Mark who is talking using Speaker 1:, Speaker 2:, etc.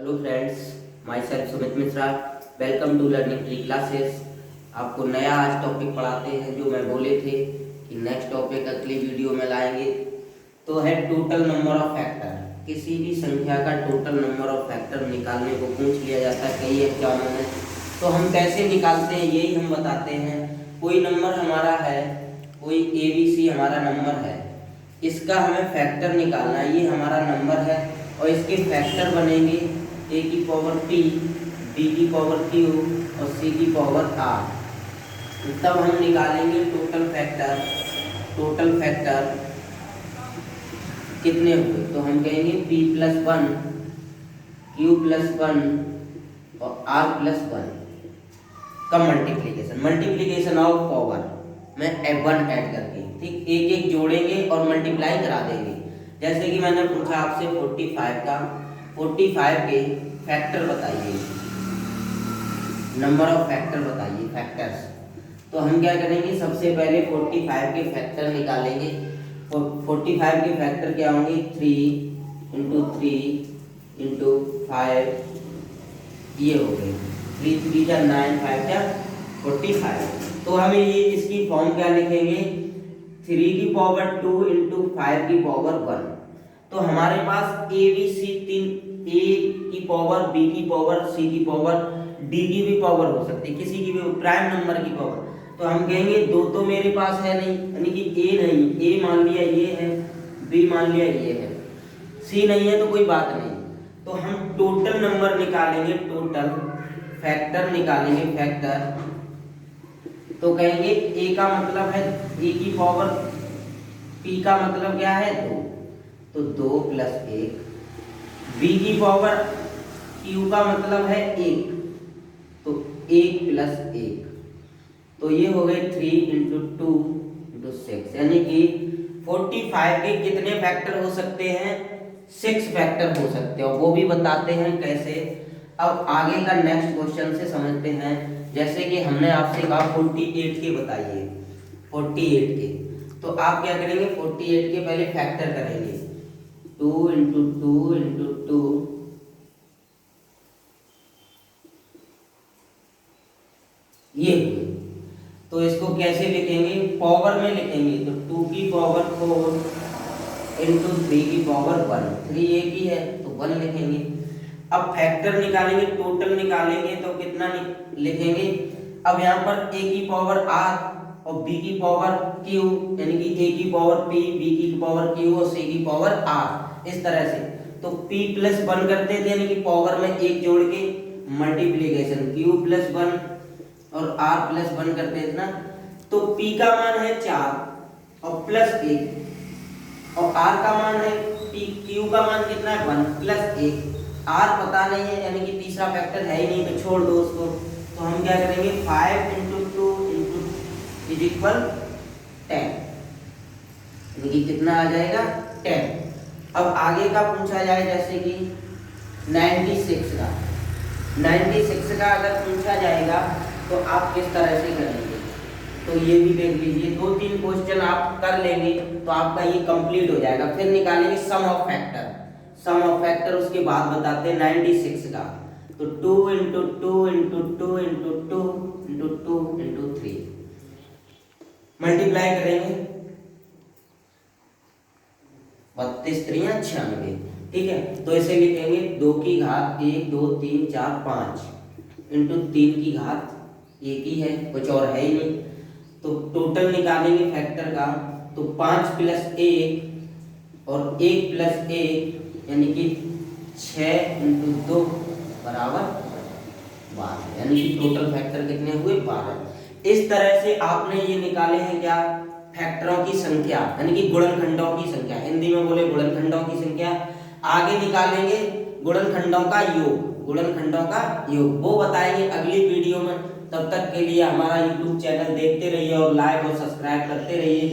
Speaker 1: Hello friends, myself Sumit Mishra. Welcome to learning tree classes. आपको नया आज टॉपिक पढ़ाते हैं जो मैं बोले थे कि नेक्स्ट टॉपिक अगली वीडियो में लाएंगे। तो है टोटल नंबर ऑफ फैक्टर। किसी भी संख्या का टोटल नंबर ऑफ फैक्टर निकालने को पूछ लिया जाता है कई एग्जामों में। तो हम कैसे निकालते हैं यही हम बताते हैं। कोई नंबर हमारा है, कोई ABC हमारा नंबर है, इसका हमें फैक्टर निकालना है। ये हमारा नंबर है और इसके फैक्टर बनेंगे A की पावर P, B की पावर Q और C की पावर R। तब हम निकालेंगे टोटल फैक्टर। टोटल फैक्टर कितने हुए तो हम कहेंगे P+1, Q+1 और R+1 का मल्टीप्लीकेशन ऑफ पावर में F1 ऐड करके, ठीक, एक एक जोड़ेंगे और मल्टीप्लाई करा देंगे। जैसे कि मैंने पूछा आपसे 45 के फैक्टर बताइए, नंबर ऑफ फैक्टर बताइए, फैक्टर्स। तो हम क्या करेंगे, सबसे पहले 45 के फैक्टर निकालेंगे। 45 के फैक्टर क्या होंगे, 3 × 3 × 5, ये हो गए 3 3 जा 9, 5 जा 45। तो हमें ये इसकी फॉर्म क्या लिखेंगे, 3 की पावर 2 × 5 की पावर 1। तो हमारे पास ABC 3, A की पावर, B की पावर, C की पावर, D की भी पावर हो सकती है, किसी की भी प्राइम नंबर की पावर। तो हम कहेंगे दो तो मेरे पास है नहीं, यानी कि A नहीं, A मान लिया ये है, B मान लिया ये है, C नहीं है तो कोई बात नहीं। तो हम टोटल नंबर निकालेंगे, टोटल फैक्टर निकालेंगे, फैक्टर। तो कहेंगे A का मतलब है A की पावर, P का मतलब क्या है 2, तो 2 + 1, B की पावर Q का मतलब है 1, तो 1 + 1, तो ये हो गए 3 × 2 × 6, यानी कि 45 के कितने फैक्टर हो सकते हैं, 6 फैक्टर हो सकते हैं, और वो भी बताते हैं कैसे। अब आगे का नेक्स्ट क्वेश्चन से समझते हैं। जैसे कि हमने आपसे कहा 48 के बताइए, 48 के, तो आप क्या करेंगे, 48 के पहले फैक्टर करेंगे, 2 × 2 × 2, ये हुए। तो इसको कैसे लिखेंगे, पावर में लिखेंगे, तो 2 की पावर 4 × 3 की पावर 1, 3 एक ही है तो 1 लिखेंगे। अब फैक्टर निकालेंगे, टोटल निकालेंगे तो कितना लिखेंगे। अब यहाँ पर A की पावर R और B की पावर Q, यानी कि A की पावर P, B की पावर Q और C की पावर R, इस तरह से। तो P+1 करते थे, यानी कि पावर में एक जोड़ के मल्टीप्लीकेशन, Q+1 और R+1 करते थे ना। तो P का मान है 4 और +1, और R का मान है Q का मान कितना है 1 + 1, R पता नहीं है, यानी कि तीसरा फैक्टर है ही नहीं, तो छोड़ दो उसको। तो हम क्या करेंगे, 5 × 2 = 10, यानी कि कितना आ जाएगा 10। अब आगे का पूछा जाए, जैसे कि 96 का अगर पूछा जाएगा तो आप किस तरह से करेंगे, तो ये भी देख लीजिए। 2-3 क्वेश्चन आप कर लेंगे तो आपका ये कंप्लीट हो जाएगा। फिर निकालेंगे sum of factor. Sum of factor उसके बाद बताते हैं 96 का। तो 2 × 2 × 2 × 2 × 2 × 3 मल्टीप्लाई करेंगे, 32 3 96, ठीक है। तो इसे लिखेंगे 2 की घात 1 2 3 4 5 × 3 की घात 1 ही है, कुछ और है ही नहीं। तो टोटल निकालेंगे फैक्टर का, तो 5 + 1 और 1 + 1, यानी कि 6 × 2 = 12, यानी कि टोटल फैक्टर कितने हुए 12। इस तरह से आपने ये निकाले हैं क्या, फैक्टरों की संख्या, यानी कि गुणनखंडों की संख्या, हिंदी में बोले गुणनखंडों की संख्या। आगे निकालेंगे गुणनखंडों का योग, गुणनखंडों का योग वो बताएंगे अगली वीडियो में। तब तक के लिए हमारा YouTube चैनल देखते रहिए और लाइक और सब्सक्राइब करते रहिए।